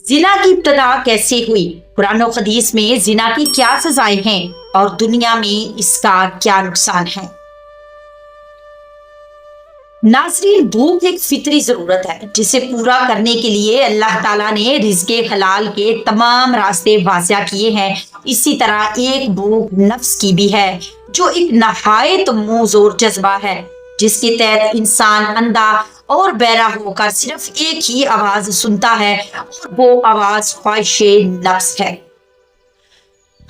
زنا کی ابتدا کیسے ہوئی؟ قرآن و حدیث میں زنا کی کیا سزائیں ہیں اور دنیا میں اس کا کیا نقصان ہے؟ ناظرین، بھوک ایک فطری ضرورت ہے جسے پورا کرنے کے لیے اللہ تعالیٰ نے رزق حلال کے تمام راستے واضح کیے ہیں۔ اسی طرح ایک بھوک نفس کی بھی ہے جو ایک نہایت موزور جذبہ ہے جس کے تحت انسان اندھا اور بہرا ہو کر صرف ایک ہی آواز سنتا ہے اور وہ آواز خواہش نفس ہے۔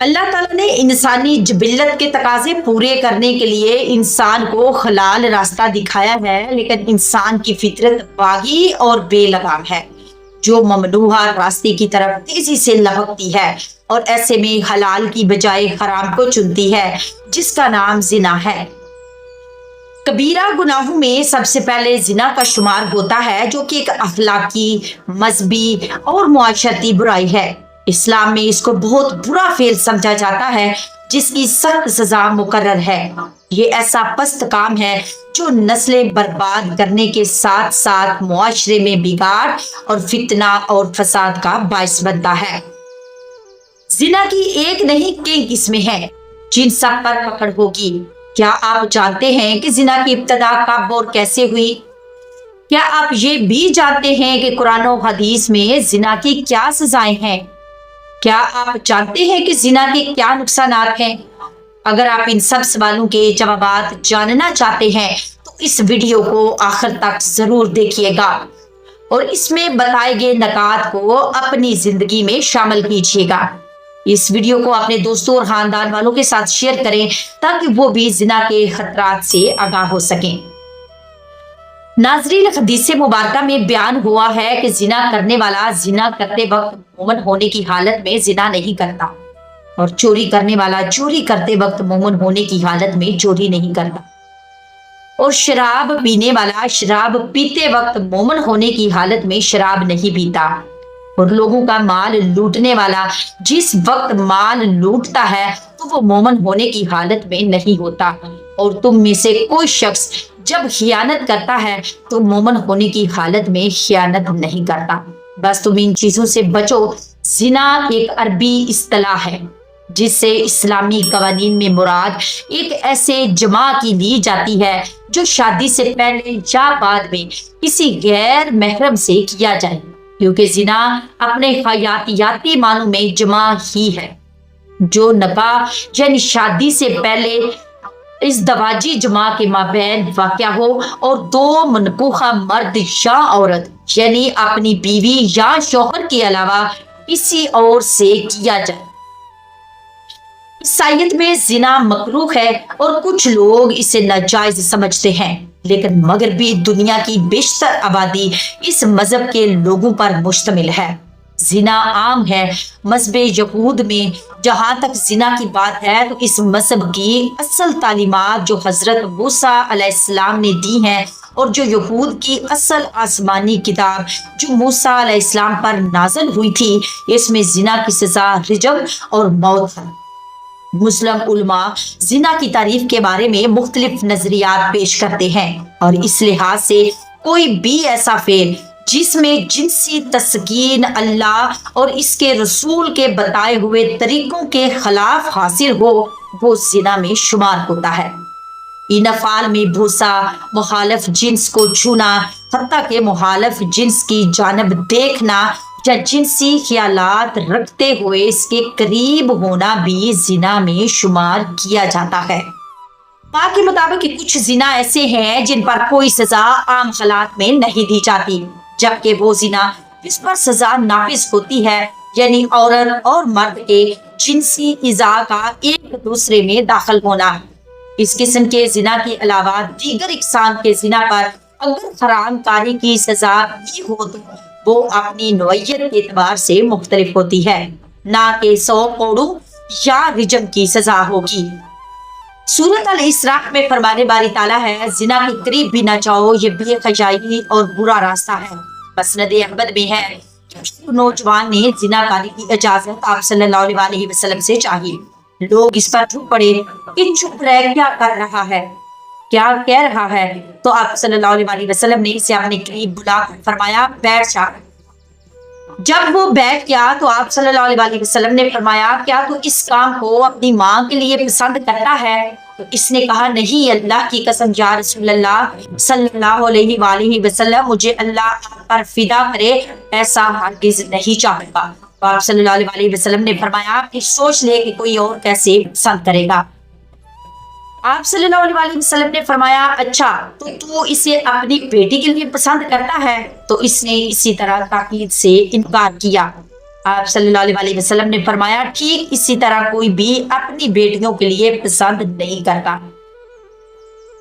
اللہ تعالیٰ نے انسانی جبلت کے تقاضے پورے کرنے کے لیے انسان کو حلال راستہ دکھایا ہے، لیکن انسان کی فطرت باغی اور بے لگام ہے جو ممنوع راستے کی طرف تیزی سے لپکتی ہے اور ایسے میں حلال کی بجائے حرام کو چنتی ہے جس کا نام زنا ہے۔ کبیرہ گناہوں میں سب سے پہلے زنا کا شمار ہوتا ہے جو کہ ایک اخلاقی، مذہبی اور معاشرتی برائی ہے۔ اسلام میں اس کو بہت برا فعل سمجھا جاتا ہے جس کی سخت سزا مقرر ہے۔ یہ ایسا پست کام ہے جو نسلیں برباد کرنے کے ساتھ ساتھ معاشرے میں بگاڑ اور فتنہ اور فساد کا باعث بنتا ہے۔ زنا کی ایک نہیں کئی قسمیں ہیں جن سب پر پکڑ ہوگی۔ کیا آپ جانتے ہیں کہ زنا کی ابتدا کب اور کیسے ہوئی؟ کیا آپ یہ بھی جانتے ہیں کہ قرآن و حدیث میں زنا کی کیا سزائیں ہیں؟ کیا آپ جانتے ہیں کہ زنا کے کیا نقصانات ہیں؟ اگر آپ ان سب سوالوں کے جوابات جاننا چاہتے ہیں تو اس ویڈیو کو آخر تک ضرور دیکھیے گا اور اس میں بتائے گئے نکات کو اپنی زندگی میں شامل کیجیے گا۔ اس ویڈیو کو اپنے دوستوں اور خاندان والوں کے ساتھ شیئر کریں تاکہ وہ بھی زنا کے خطرات سے آگاہ ہو سکیں۔ ناظرین، حدیث مبارکہ میں بیان ہوا ہے کہ زنا کرنے والا زنا کرتے وقت مومن ہونے کی حالت میں زنا نہیں کرتا اور چوری کرنے والا چوری کرتے وقت مومن ہونے کی حالت میں چوری نہیں کرتا، اور شراب پینے والا شراب پیتے وقت مومن ہونے کی حالت میں شراب نہیں پیتا، اور لوگوں کا مال لوٹنے والا جس وقت مال لوٹتا ہے تو وہ مومن ہونے کی حالت میں نہیں ہوتا، اور تم میں سے کوئی شخص جب خیانت کرتا ہے تو مومن ہونے کی حالت میں خیانت نہیں کرتا۔ بس تم ان چیزوں سے بچو۔ زنا ایک عربی اصطلاح ہے جس سے اسلامی قوانین میں مراد ایک ایسے جماع کی لی جاتی ہے جو شادی سے پہلے یا بعد میں کسی غیر محرم سے کیا جائے، کیونکہ زنا اپنے حیاتیاتی معنوں میں جماع ہی ہے جو نکاح یعنی شادی سے پہلے ازدواجی جماع کے مابین واقع ہو اور دو منکوحہ مرد یا عورت یعنی اپنی بیوی یا شوہر کے علاوہ کسی اور سے کیا جائے۔ عیسائیت میں زنا مکروہ ہے اور کچھ لوگ اسے ناجائز سمجھتے ہیں، لیکن مغربی دنیا کی بیشتر آبادی اس مذہب کے لوگوں پر مشتمل ہے۔ زنا عام ہے۔ مذہب یہود میں جہاں تک زنا کی بات ہے تو اس مذہب کی اصل تعلیمات جو حضرت موسیٰ علیہ السلام نے دی ہیں اور جو یہود کی اصل آسمانی کتاب جو موسیٰ علیہ السلام پر نازل ہوئی تھی، اس میں زنا کی سزا رجم اور موت ہے۔ مسلم علماء زنا کی تعریف کے بارے میں مختلف نظریات پیش کرتے ہیں، اور اس لحاظ سے کوئی بھی ایسا فعل جس میں جنسی تسکین اللہ اور اس کے رسول کے بتائے ہوئے طریقوں کے خلاف حاصل ہو وہ زنا میں شمار ہوتا ہے۔ ان افعال میں بوسہ، مخالف جنس کو چھونا، حتیٰ کہ مخالف جنس کی جانب دیکھنا یا جنسی خیالات رکھتے ہوئے اس کے قریب ہونا بھی زنا میں شمار کیا جاتا ہے۔ ماں کے مطابق کچھ زنا ایسے ہیں جن پر کوئی سزا عام حالات میں نہیں دی جاتی، جبکہ وہ زنا جس پر سزا نافذ ہوتی ہے یعنی عورت اور مرد کے جنسی اعضاء کا ایک دوسرے میں داخل ہونا۔ اس قسم کے زنا کے علاوہ دیگر اقسام کے زنا پر اگر حرام کاری کی سزا بھی ہو تو وہ اپنی نوعیت کے اعتبار سے مختلف ہوتی ہے، نہ کہ 100 کوڑوں یا رجم کی سزا ہوگی۔ سورۃ الاسراء میں فرمانے باری تعالیٰ ہے، زنا کے قریب بھی نہ جاؤ، یہ بے حیائی اور برا راستہ ہے۔ مسند احمد میں ہے نوجوان نے زنا کاری کی اجازت آپ صلی اللہ علیہ وسلم سے چاہی۔ لوگ اس پر چپ پڑے کہ چپ رہ کیا کر رہا ہے، کیا کہہ رہا ہے، تو آپ صلی اللہ علیہ وسلم نے اسے اپنے قریب بلا کر فرمایا بیٹھ جا۔ جب وہ بیٹھ گیا تو آپ صلی اللہ علیہ وسلم نے فرمایا کیا تو اس کام کو اپنی ماں کے لیے پسند کرتا ہے؟ تو اس نے کہا نہیں اللہ کی قسم یا رسول اللہ صلی اللہ علیہ وآلہ وسلم، مجھے اللہ آپ پر فدا کرے ایسا ہرگز نہیں چاہوں گا۔ تو آپ صلی اللہ علیہ وسلم نے فرمایا کہ سوچ لے کہ کوئی اور کیسے پسند کرے گا۔ آپ صلی اللہ علیہ وسلم نے فرمایا اچھا تو اسے اپنی بیٹی کے لیے پسند کرتا ہے؟ تو اس نے اسی طرح تاکید سے انکار کیا۔ آپ صلی اللہ علیہ وسلم نے فرمایا ٹھیک اسی طرح کوئی بھی اپنی بیٹیوں کے لیے پسند نہیں کرتا۔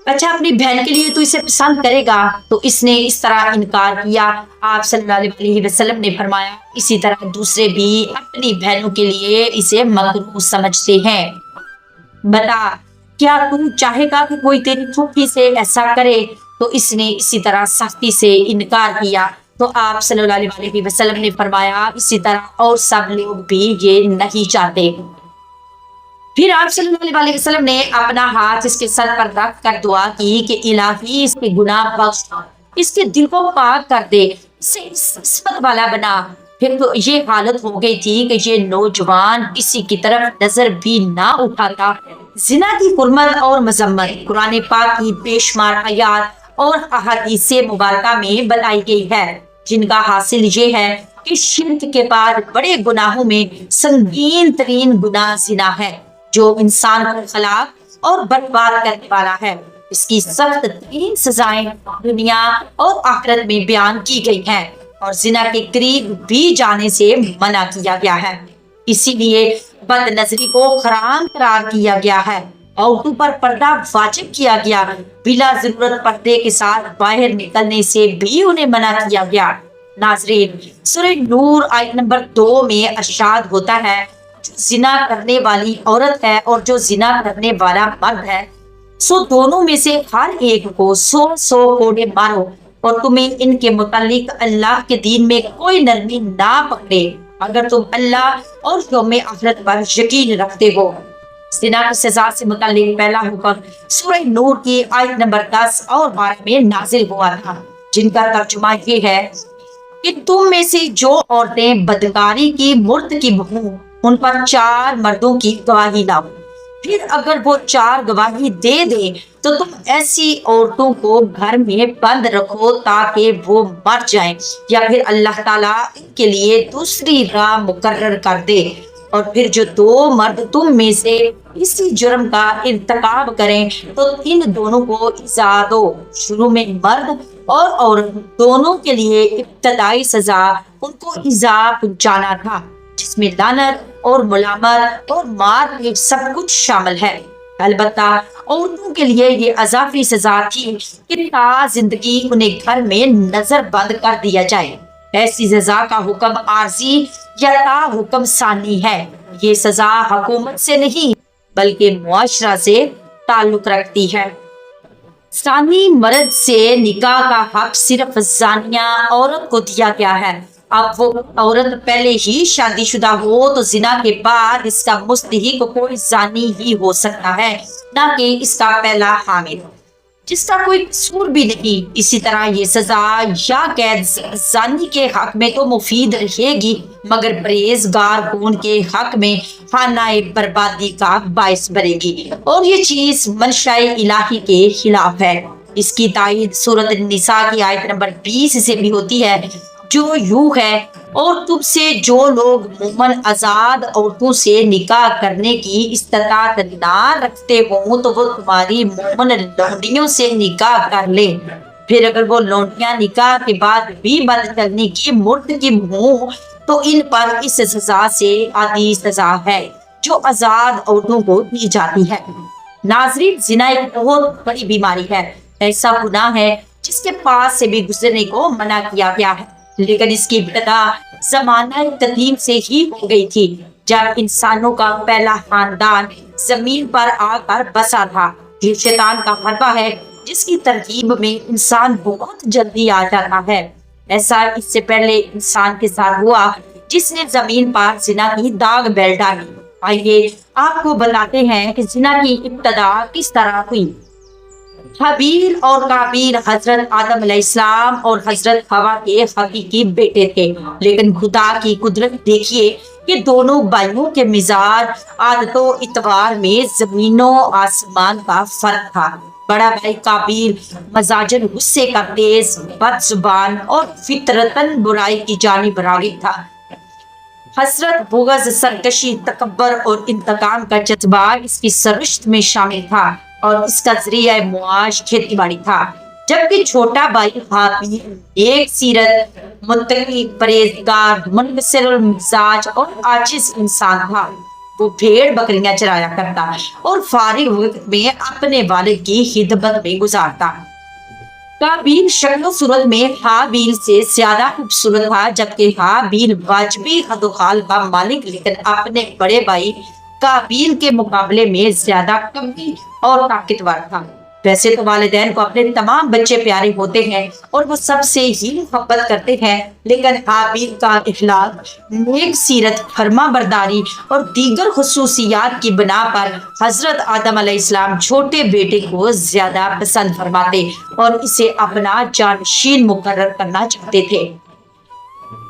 اچھا اپنی بہن کے لیے تو اسے پسند کرے گا؟ تو اس نے اس طرح انکار کیا۔ آپ صلی اللہ علیہ وسلم نے فرمایا اسی طرح دوسرے بھی اپنی بہنوں کے لیے اسے مکروہ سمجھتے ہیں۔ بتا کیا تو چاہے گا کہ کوئی تیری پھوپھی سے ایسا کرے؟ تو اس نے اسی طرح سختی سے انکار کیا۔ تو آپ صلی اللہ علیہ وسلم نے فرمایا اسی طرح اور سب لوگ بھی یہ نہیں چاہتے۔ پھر آپ صلی اللہ علیہ وسلم نے اپنا ہاتھ اس کے سر پر رکھ کر دعا کی کہ الہی اس کے گناہ بخش، اس کے دل کو پاک کر دے، اسے عصمت والا بنا۔ پھر تو یہ حالت ہو گئی تھی کہ یہ نوجوان کسی کی طرف نظر بھی نہ اٹھاتا۔ زنا کی حرمت اور مذمت قرآن پاک کی بے شمار آیات اور احادیث مبارکہ میں بتائی گئی ہے، جن کا حاصل یہ ہے کہ شرک کے بعد بڑے گناہوں میں سنگین ترین گناہ زنا ہے، جو انسان کو ہلاک اور برباد کرنے والا ہے۔ اس کی سخت ترین سزائیں دنیا اور آخرت میں بیان کی گئی ہیں اور زنا کے قریب بھی جانے سے منع کیا گیا ہے۔ اسی لیے بد نظری کو حرام قرار دیا گیا ہے، عورتوں پر پردہ واجب کیا گیا، بلا ضرورت پردے کے ساتھ باہر نکلنے سے بھی انہیں منع کیا گیا۔ ناظرین سورہ نور آیت نمبر 2 میں ارشاد ہوتا ہے جو زنا کرنے والی عورت ہے اور جو زنا کرنے والا مرد ہے سو دونوں میں سے ہر ایک کو 100 کوڑے مارو، اور تمہیں ان کے متعلق اللہ کے دین میں کوئی نرمی نہ پکڑے اگر تم اللہ اور یوم آخرت پر یقین رکھتے ہو۔ زنا کی سزا سے متعلق پہلا حکم سورہ نور کی آیت نمبر 10 اور 12 میں نازل ہوا تھا، جن کا ترجمہ یہ ہے کہ تم میں سے جو عورتیں بدکاری کی مرتکب ہوں ان پر 4 مردوں کی گواہی لاؤ، پھر اگر وہ 4 گواہی دے دیں تو تم ایسی عورتوں کو گھر میں بند رکھو تاکہ وہ مر جائیں، یا پھر اللہ تعالیٰ ان کے لیے دوسری راہ مقرر کر دے، اور پھر جو 2 مرد تم میں سے اسی جرم کا ارتکاب کریں تو ان دونوں کو سزا دو۔ شروع میں مرد اور عورت دونوں کے لیے ابتدائی سزا ان کو ایذا پہنچانا تھا، جس میں لعنت اور ملامت اور مار پیٹ سب کچھ شامل ہے۔ البتہ عورتوں کے لیے یہ اضافی سزا تھی کہ تا زندگی انہیں گھر میں نظر بند کر دیا جائے۔ ایسی سزا کا حکم عارضی یا تا حکم ثانی ہے۔ یہ سزا حکومت سے نہیں بلکہ معاشرہ سے تعلق رکھتی ہے۔ ثانی مرد سے نکاح کا حق صرف زانیہ عورت کو دیا گیا ہے۔ اب وہ عورت پہلے ہی شادی شدہ ہو تو زنا کے بعد اس کا مستحق کوئی زانی ہی ہو سکتا ہے، نہ کہ اس کا پہلا حامل جس کا کوئی قصور بھی نہیں۔ اسی طرح یہ سزا یا قید زانی کے حق میں تو مفید رہے گی مگر پرہیزگار کون کے حق میں خانہ بربادی کا باعث بنے گی، اور یہ چیز منشاء الہی کے خلاف ہے۔ اس کی تائید سورۃ النساء کی آیت نمبر 20 سے بھی ہوتی ہے، جو یوں ہے اور تم سے جو لوگ مومن آزاد عورتوں سے نکاح کرنے کی استطاعت نہ رکھتے ہوں تو وہ تمہاری مومن لونڈیوں سے نکاح کر لیں، پھر اگر وہ لونڈیاں نکاح کے بعد بھی بد چلنے کی مرتکب ہوں تو ان پر اس سزا سے عادی سزا ہے جو آزاد عورتوں کو دی جاتی ہے۔ ناظرین زنا ایک بہت بڑی بیماری ہے، ایسا گناہ ہے جس کے پاس سے بھی گزرنے کو منع کیا گیا ہے، لیکن اس کی ابتدا زمانہ قدیم سے ہی ہو گئی تھی جب انسانوں کا پہلا خاندان زمین پر آ کر بسا تھا۔ یہ شیطان کا حربہ ہے جس کی ترکیب میں انسان بہت جلدی آ جاتا ہے۔ ایسا اس سے پہلے انسان کے ساتھ ہوا جس نے زمین پر زنا کی داغ بیل ڈالی۔ آئیے آپ کو بتاتے ہیں کہ زنا کی ابتدا کس طرح ہوئی۔ حابیل اور قابیل حضرت آدم علیہ السلام اور حضرت حوا کے حقیقی بیٹے تھے، لیکن خدا کی قدرت دیکھیے کہ دونوں بھائیوں کے مزاج، عادت و اتوار میں زمین و آسمان کا فرق تھا۔ بڑا بھائی قابیل مزاجن غصے کا تیز، بد زبان اور فطرتاً برائی کی جانب راغب تھا۔ حسرت، بغض، سرکشی، تکبر اور انتقام کا جذبہ اس کی سرشت میں شامل تھا اور اس کا ذریعہ معاش کھیتی باڑی تھا، جبکہ چھوٹا بھائی حابیل ایک سیرت، متقی، پرہیزگار، منکسر المزاج اور عاجز انسان تھا۔ وہ بھیڑ بکریاں چرایا کرتا اور فارغ وقت میں اپنے والد کی خدمت میں گزارتا۔ قابیل شکل و صورت میں حابیل سے زیادہ خوبصورت تھا، جبکہ حابیل واجبی خد و خال کا مالک لیکن اپنے بڑے بھائی قابیل کے مقابلے میں زیادہ قوی اور طاقتور تھا۔ ویسے تو والدین کو اپنے تمام بچے پیارے ہوتے ہیں اور وہ سب سے ہی محبت کرتے ہیں، لیکن حابیل کا اخلاق، نیک سیرت، فرما برداری اور دیگر خصوصیات کی بنا پر حضرت آدم علیہ السلام چھوٹے بیٹے کو زیادہ پسند فرماتے اور اسے اپنا جانشین مقرر کرنا چاہتے تھے۔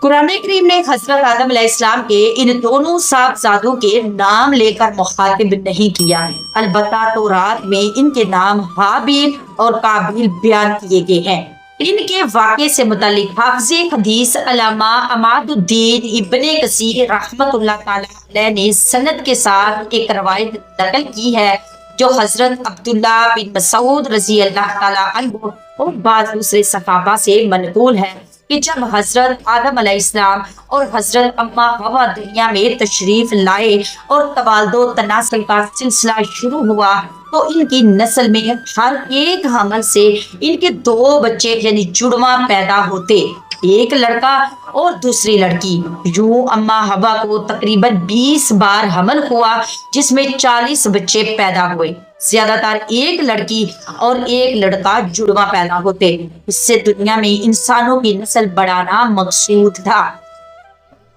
قرآن کریم نے حضرت آدم علیہ السلام کے ان دونوں صاحبزادوں کے نام لے کر مخاطب نہیں کیا، البتہ تورات میں ان کے نام حابیل اور قابیل بیان کیے گئے ہیں۔ ان کے واقعے سے متعلق حافظ حدیث علامہ عماد الدین ابن کثیر رحمۃ اللہ تعالی علیہ نے سند کے ساتھ ایک روایت نقل کی ہے جو حضرت عبداللہ بن مسعود رضی اللہ تعالی عنہ اور بعض دوسرے صحابہ سے منقول ہے کہ جب حضرت آدم علیہ السلام اور حضرت اما حوا دنیا میں تشریف لائے اور توالد و تناسل کا سلسلہ شروع ہوا تو ان کی نسل میں ہر ایک حمل سے ان کے 2 بچے یعنی جڑواں پیدا ہوتے، ایک لڑکا اور دوسری لڑکی۔ یوں اما حوا کو تقریباً 20 بار حمل ہوا جس میں 40 بچے پیدا ہوئے۔ زیادہ تر ایک لڑکی اور ایک لڑکا جڑواں پیدا ہوتے، اس سے دنیا میں انسانوں کی نسل بڑھانا مقصود تھا۔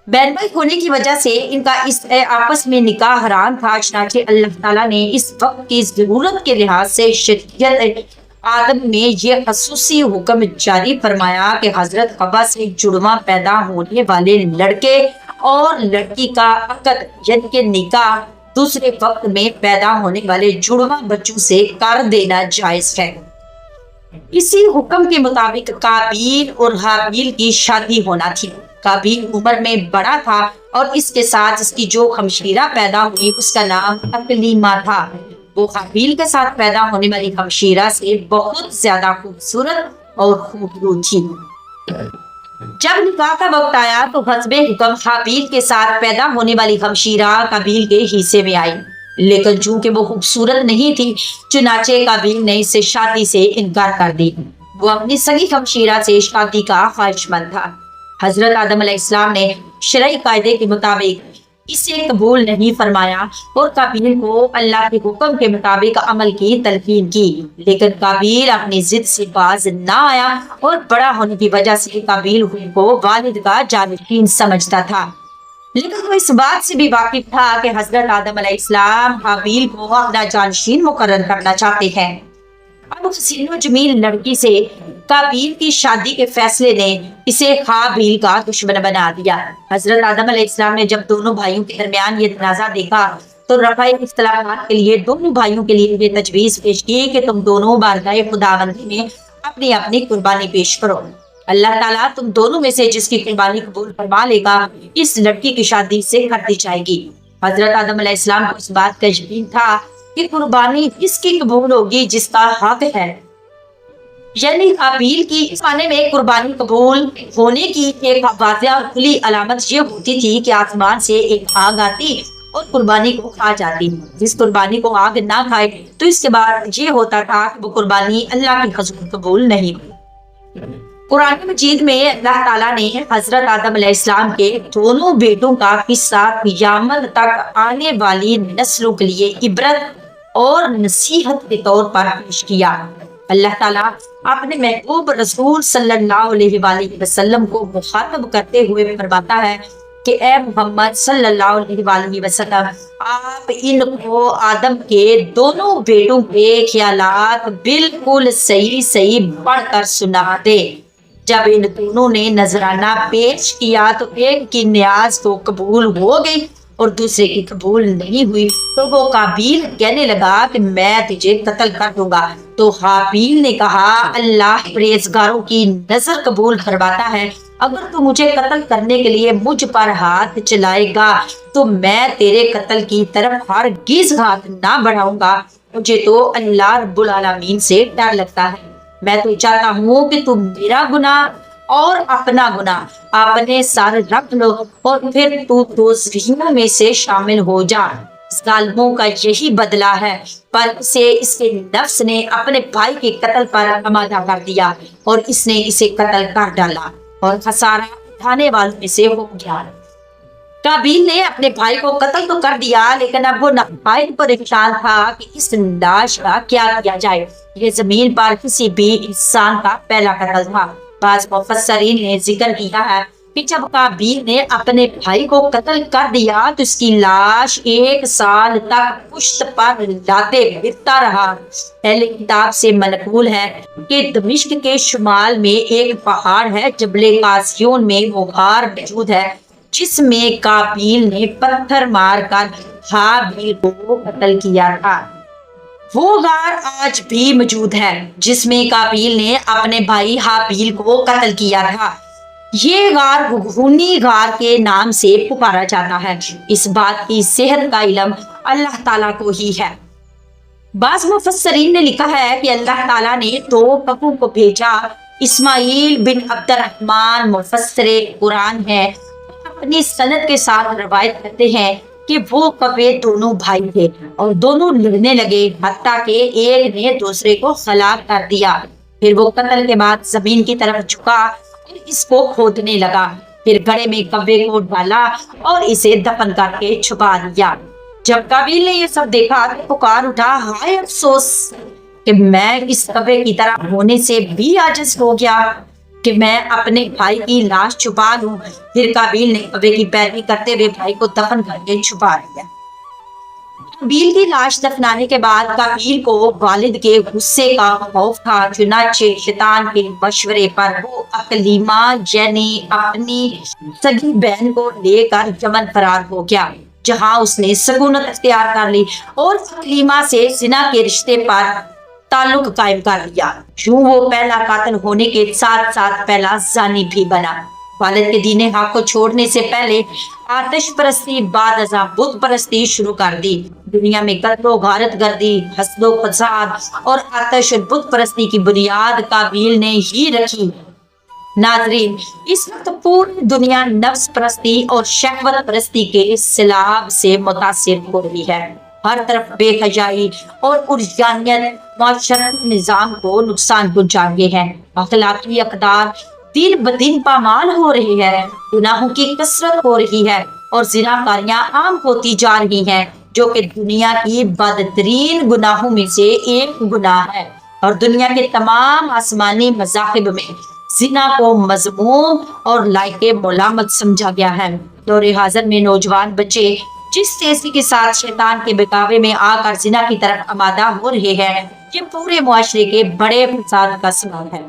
بہن بھائی ہونے کی وجہ سے ان کا اس آپس میں نکاح حرام تھا، چنانچہ اللہ تعالیٰ نے اس وقت کی ضرورت کے لحاظ سے شریعت آدم میں یہ خصوصی حکم جاری فرمایا کہ حضرت حوا سے جڑواں پیدا ہونے والے لڑکے اور لڑکی کا عقد یعنی کہ نکاح دوسرے وقت میں پیدا ہونے والے جڑواں بچوں سے کر دینا جائز ہے۔ اسی حکم کے مطابق قابیل اور حابیل کی شادی ہونا تھی۔ قابیل عمر میں بڑا تھا اور اس کے ساتھ اس کی جو ہمشیرہ پیدا ہوئی اس کا نام اقلیمہ تھا۔ وہ حابیل کے ساتھ پیدا ہونے والی ہمشیرہ سے بہت زیادہ خوبصورت اور خوبروی تھی۔ جب نکاح کا وقت آیا تو حسب حکم حابیل کے ساتھ پیدا ہونے والی ہمشیرہ قابیل کے حصے میں آئی، لیکن چونکہ وہ خوبصورت نہیں تھی چنانچہ قابیل نے اس سے شادی سے انکار کر دی۔ وہ اپنی سگی ہمشیرہ سے شادی کا خواہش مند تھا۔ حضرت آدم علیہ السلام نے شرعی قاعدے کے مطابق اسے قبول نہیں فرمایا اور قابیل کو اللہ کے حکم کے مطابق عمل کی تلقین کی، لیکن قابیل اپنی ضد سے باز نہ آیا اور بڑا ہونے کی وجہ سے قابیل کو والد کا جانشین سمجھتا تھا، لیکن وہ اس بات سے بھی واقف تھا کہ حضرت آدم علیہ السلام حابیل کو اپنا جانشین مقرر کرنا چاہتے ہیں۔ اب حسین و جمیل لڑکی سے قابیل کی شادی کے فیصلے نے اسے حابیل کا دشمن بنا دیا۔ حضرت آدم علیہ السلام نے جب دونوں بھائیوں کے درمیان یہ تنازع دیکھا تو رفع اختلافات کے لیے دونوں بھائیوں کے لیے یہ تجویز پیش کی کہ تم دونوں بارگاہ خداوندی میں اپنی اپنی قربانی پیش کرو۔ اللہ تعالیٰ تم دونوں میں سے جس کی قربانی قبول فرما لے گا اس لڑکی کی شادی سے کر دی جائے گی۔ حضرت آدم علیہ السلام کو اس بات کا یقین تھا کہ قربانی اس کی قبول ہوگی جس کا حق ہے، یعنی حابیل کی اس معنی میں قربانی قبول ہونے کی ایک واضح اور کھلی علامت یہ ہوتی تھی کہ آسمان سے ایک آگ آتی اور قربانی کو کھا جاتی۔ جس قربانی کو آگ نہ کھائے تو اس کے بعد یہ ہوتا تھا کہ وہ قربانی اللہ کی حضور قبول نہیں ہوئی۔ قرآن مجید میں اللہ تعالیٰ نے حضرت آدم علیہ السلام کے دونوں بیٹوں کا قصہ قیامت تک آنے والی نسلوں کے لیے عبرت اور نصیحت کے طور پر پیش کیا۔ اللہ تعالیٰ اپنے محبوب رسول صلی اللہ علیہ وآلہ وسلم کو مخاطب کرتے ہوئے فرماتا ہے کہ اے محمد صلی اللہ علیہ وآلہ وسلم، آپ ان کو آدم کے دونوں بیٹوں کے خیالات بالکل صحیح صحیح پڑھ کر سنا دے۔ جب ان دونوں نے نذرانہ پیش کیا تو ایک کی نیاز تو قبول ہو گئی اور دوسرے کی قبول نہیں ہوئی، تو وہ قابیل کہنے لگا کہ میں تجھے قتل کر دوں گا۔ تو حابیل نے کہا اللہ پرہیزگاروں کی نظر قبول کرواتا ہے، اگر تو مجھے قتل کرنے کے لیے مجھ پر ہاتھ چلائے گا تو میں تیرے قتل کی طرف ہرگز ہاتھ نہ بڑھاؤں گا۔ مجھے تو اللہ رب العالمین سے ڈر لگتا ہے، میں تو چاہتا ہوں کہ تم میرا گناہ اور اپنا گناہ اپنے سر رکھ لو اور پھر تو دوزخیوں میں سے شامل ہو جا۔ ظالموں کا یہی بدلہ ہے، پر اسے اس کے نفس نے اپنے بھائی کے قتل پر آمادہ کر دیا اور اس نے اسے قتل کر ڈالا اور خسارہ اٹھانے والوں میں سے ہو گیا۔ قابیل نے اپنے بھائی کو قتل تو کر دیا، لیکن اب وہ نہایت پریشان تھا کہ اس لاش کا کیا کیا جائے۔ یہ زمین پر کسی بھی انسان کا پہلا قتل تھا۔ بعض مفسرین نے ذکر کیا ہے کہ جب قابیل نے اپنے بھائی کو قتل کر دیا تو اس کی لاش 1 سال تک پشت پر لاتے پھرتا رہا۔ اہل کتاب سے منقول ہے کہ دمشق کے شمال میں ایک پہاڑ ہے، جبل قاسیون میں وہ غار موجود ہے جس میں قابیل نے پتھر مار کر حابیل کو قتل کیا تھا۔ وہ غار آج بھی موجود ہے جس میں قابیل نے اپنے بھائی حابیل کو قتل کیا تھا۔ یہ غار غونی غار کے نام سے پکارا جاتا ہے۔ اس بات کی صحت کا علم اللہ تعالیٰ کو ہی ہے۔ بعض مفسرین نے لکھا ہے کہ اللہ تعالیٰ نے 2 کپوں کو بھیجا۔ اسماعیل بن عبد الرحمن مفسر قرآن ہے، اپنی سند کے ساتھ روایت کرتے ہیں کہ وہ کپے دونوں بھائی تھے اور دونوں لڑنے لگے، حتیٰ کہ ایک نے دوسرے کو ہلاک کر دیا۔ پھر وہ قتل کے بعد زمین کی طرف جھکا اور اس کو کھودنے لگا، پھر گڑھے میں کبے کو ڈالا اور اسے دفن کر کے چھپا دیا۔ جب قابیل نے یہ سب دیکھا تو پکار اٹھا، ہائے افسوس کہ میں اس کبے کی طرح ہونے سے بھی عاجز ہو گیا کہ میں اپنے بھائی کی لاش چھپا لوں۔ پھر قابیل نے کبے کی پیروی کرتے ہوئے بھائی کو دفن کر کے چھپا دیا۔ قابیل کی لاش دفنانے کے بعد قابیل کو والد کے غصے کا خوف تھا، چنانچہ شیطان کے مشورے پر وہ اکلیمہ یعنی اپنی سگی بہن کو لے کر یمن فرار ہو گیا، جہاں اس نے سکونت اختیار کر لی اور اکلیمہ سے زنا کے رشتے پر تعلق قائم کر لیا۔ یوں وہ پہلا قاتل ہونے کے ساتھ ساتھ پہلا زانی بھی بنا۔ والد کے دین حق کو چھوڑنے سے پہلے آتش پرستی، بعد ازاں بت پرستی شروع کر دی۔ دنیا میں قتل و غارت گردی، حسد و فساد اور آتش اور بت پرستی کی بنیاد قابیل نے ہی رکھی۔ ناظرین، اس وقت پوری دنیا نفس پرستی اور شہوت پرستی کے سیلاب سے متاثر ہو رہی ہے۔ ہر طرف بے حیائی اور عریانیت معاشرتی نظام کو نقصان پہنچا رہے ہیں۔ اخلاقی اقدار دن بدن پامال ہو رہی ہے، گناہوں کی کثرت ہو رہی ہے اور زناکاریاں عام ہوتی جا رہی ہیں، جو کہ دنیا کی بدترین گناہوں میں سے ایک گناہ ہے، اور دنیا کے تمام آسمانی مذاہب میں زنا کو مذموم اور لائق ملامت سمجھا گیا ہے۔ دور حاضر میں نوجوان بچے جس تیزی کے ساتھ شیطان کے بہکاوے میں آ کر زنا کی طرف آمادہ ہو رہے ہیں، یہ پورے معاشرے کے بڑے فساد کا سبب ہے،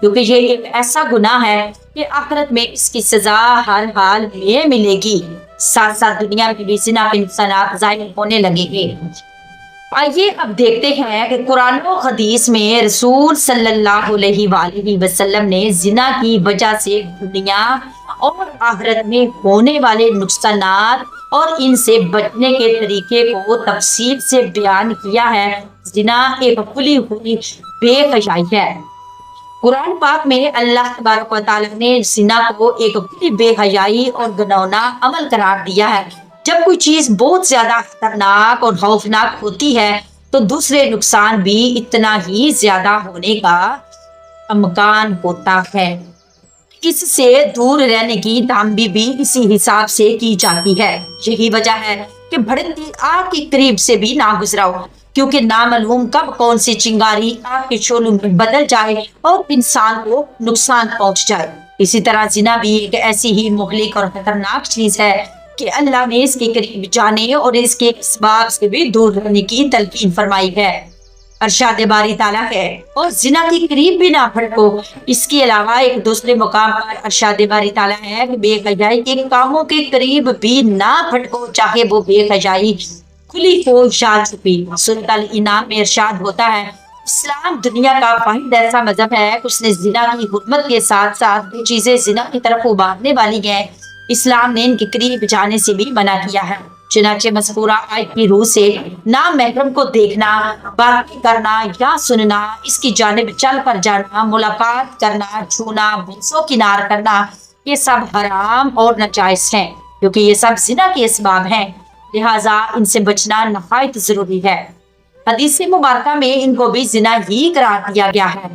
کیونکہ یہ ایک ایسا گناہ ہے کہ آخرت میں اس کی سزا ہر حال میں ملے گی، ساتھ ساتھ دنیا میں بھی زنا کے نقصانات ظاہر ہونے لگیں گے۔ آئیے اب دیکھتے ہیں کہ قرآن و حدیث میں رسول صلی اللہ علیہ وآلہ وسلم نے زنا کی وجہ سے دنیا اور آخرت میں ہونے والے نقصانات اور ان سے بچنے کے طریقے کو تفصیل سے بیان کیا ہے۔ زنا ایک کھلی ہوئی بے حیائی ہے۔ قرآن پاک میں اللہ تبارک و تعالیٰ نے زنا کو ایک کھلی بے حیائی اور گناہگار عمل قرار دیا ہے۔ جب کوئی چیز بہت زیادہ خطرناک اور خوفناک ہوتی ہے تو دوسرے نقصان بھی اتنا ہی زیادہ ہونے کا امکان ہوتا ہے۔ اس سے دور رہنے کی تنبیہ بھی اسی حساب سے کی جاتی ہے۔ یہی وجہ ہے کہ بھڑکتی آگ کے قریب سے بھی نہ گزراؤ، کیونکہ نامعلوم کب کون سی چنگاری آگ کے شعلوں میں بدل جائے اور انسان کو نقصان پہنچ جائے۔ اسی طرح زنا بھی ایک ایسی ہی مہلک اور خطرناک چیز ہے کہ اللہ نے اس کے قریب جانے اور اس کے اسباب سے بھی دور رہنے کی تلقین فرمائی ہے۔ ارشاد باری تعالیٰ ہے اور زنا کے قریب بھی نہ پھٹکو۔ اس کے علاوہ ایک دوسرے مقام پر ارشاد باری تعالیٰ ہے کہ بے حیائی کے کاموں کے قریب بھی نہ پھٹکو، چاہے وہ بے حیائی کھلی ہو یا چھپی۔ سورۃ الانعام میں ارشاد ہوتا ہے اسلام دنیا کا واحد ایسا مذہب ہے کہ اس نے زنا کی حرمت کے ساتھ ساتھ جو چیزیں زنا کی طرف ابھارنے والی ہیں اسلام نے ان کے قریب جانے سے بھی منع کیا ہے۔ چنانچہ مذکورہ آیت کی روح سے نامحرم کو دیکھنا، بات کرنا یا سننا، اس کی جانب چل کر جانا، ملاقات کرنا، چھونا، بوسو کنار کرنا، یہ سب حرام اور ناجائز ہیں کیونکہ یہ سب زنا کے اسباب ہیں، لہٰذا ان سے بچنا نہایت ضروری ہے۔ حدیث مبارکہ میں ان کو بھی زنا ہی قرار دیا گیا ہے۔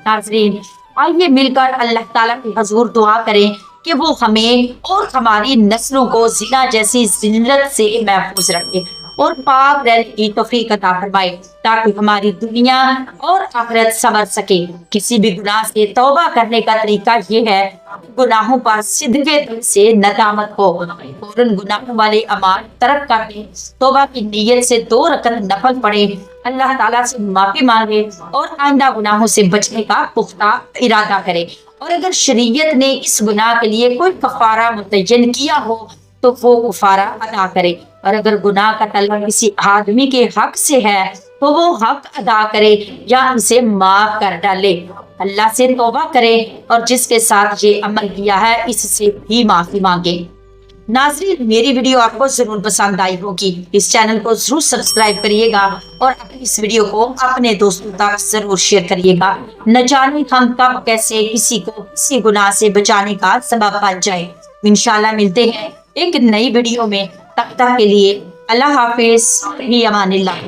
ناظرین، آئیے مل کر اللہ تعالیٰ کے حضور دعا کریں کہ وہ ہمیں اور ہماری نسلوں کو زنا جیسی ذلت سے محفوظ رکھے اور پاک رہنے کی توفیق عطا فرمائے تاکہ ہماری دنیا اور آخرت سنور سکے۔ کسی بھی گناہ سے توبہ کرنے کا طریقہ یہ ہے گناہوں پر صدقے دل سے ندامت ہو، فوراً گناہوں والے اعمال ترک کر دیں، توبہ کی نیت سے 2 رکعت نفل پڑھیں، اللہ تعالیٰ سے معافی مانگے اور آئندہ گناہوں سے بچنے کا پختہ ارادہ کرے۔ اور اگر شریعت نے اس گناہ کے لیے کوئی کفارہ متعین کیا ہو تو وہ کفارہ ادا کرے، اور اگر گناہ کا تعلق کسی آدمی کے حق سے ہے تو وہ حق ادا کرے یا اسے معاف کر ڈالے، اللہ سے توبہ کرے اور جس کے ساتھ یہ عمل کیا ہے اس سے بھی معافی مانگے۔ ناظرین، میری ویڈیو آپ کو ضرور پسند آئی ہوگی، اس چینل کو ضرور سبسکرائب کریے گا اور اس ویڈیو کو اپنے دوستوں تک ضرور شیئر کریے گا، نہ جانے ہم کب کیسے کسی کو کسی گناہ سے بچانے کا سبب بن جائے۔ انشاءاللہ ملتے ہیں ایک نئی ویڈیو میں، تب تک کے لیے اللہ حافظ، فی امان اللہ۔